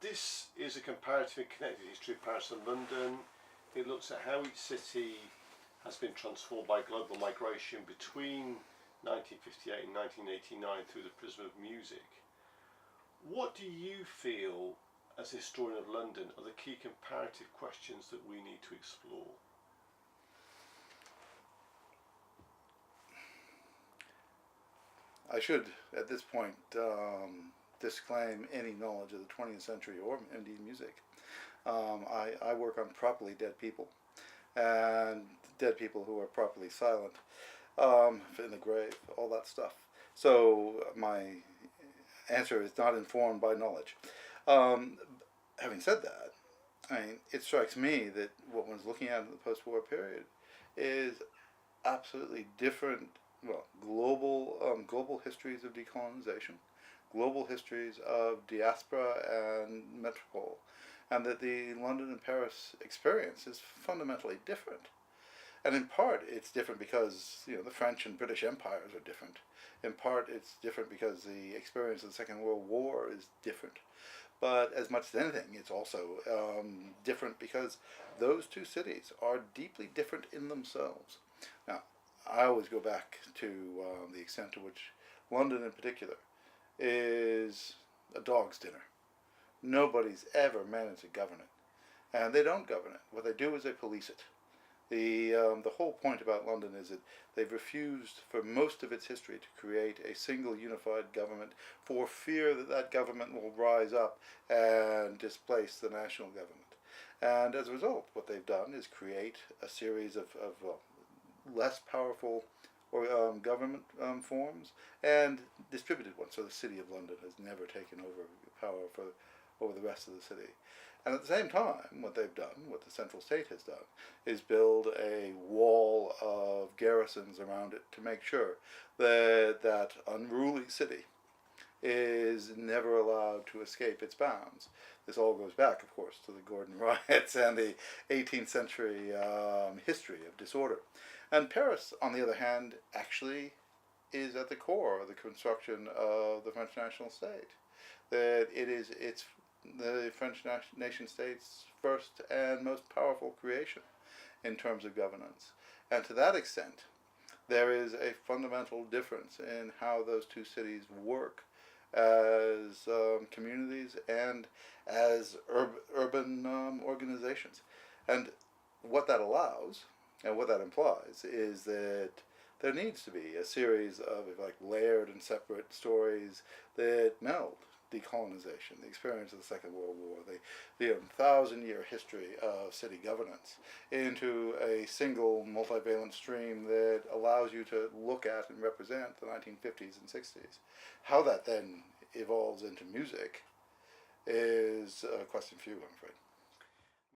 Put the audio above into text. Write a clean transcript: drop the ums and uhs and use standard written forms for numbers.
This is a comparatively connected history of Paris and London. It looks at how each city has been transformed by global migration between 1958 and 1989 through the prism of music. What do you feel, as a historian of London, are the key comparative questions that we need to explore? I should, at this point, disclaim any knowledge of the 20th century or indeed music. I work on properly dead people, and dead people who are properly silent, in the grave, all that stuff. So my answer is not informed by knowledge. Having said that, it strikes me that what one's looking at in the post-war period is absolutely different, global histories of decolonization, global histories of diaspora and metropole, and that the London and Paris experience is fundamentally different. And in part, it's different because the French and British empires are different. In part, it's different because the experience of the Second World War is different. But as much as anything, it's also different because those two cities are deeply different in themselves. Now, I always go back to the extent to which London in particular is a dog's dinner. Nobody's ever managed to govern it. And they don't govern it. What they do is they police it. The whole point about London is that they've refused for most of its history to create a single unified government for fear that that government will rise up and displace the national government. And as a result, what they've done is create a series of less powerful government forms and distributed ones. So the City of London has never taken over power over the rest of the city. And at the same time, what they've done, what the central state has done, is build a wall of garrisons around it to make sure that that unruly city is never allowed to escape its bounds. This all goes back, of course, to the Gordon riots and the 18th century history of disorder. And Paris, on the other hand, actually is at the core of the construction of the French national state. That it's the French nation state's first and most powerful creation in terms of governance. And to that extent, there is a fundamental difference in how those two cities work as communities and as urban organizations. And what that allows and what that implies is that there needs to be a series of layered and separate stories that meld decolonization, the experience of the Second World War, the 1,000-year history of city governance, into a single multivalent stream that allows you to look at and represent the 1950s and 60s. How that then evolves into music is a question for you, I'm afraid.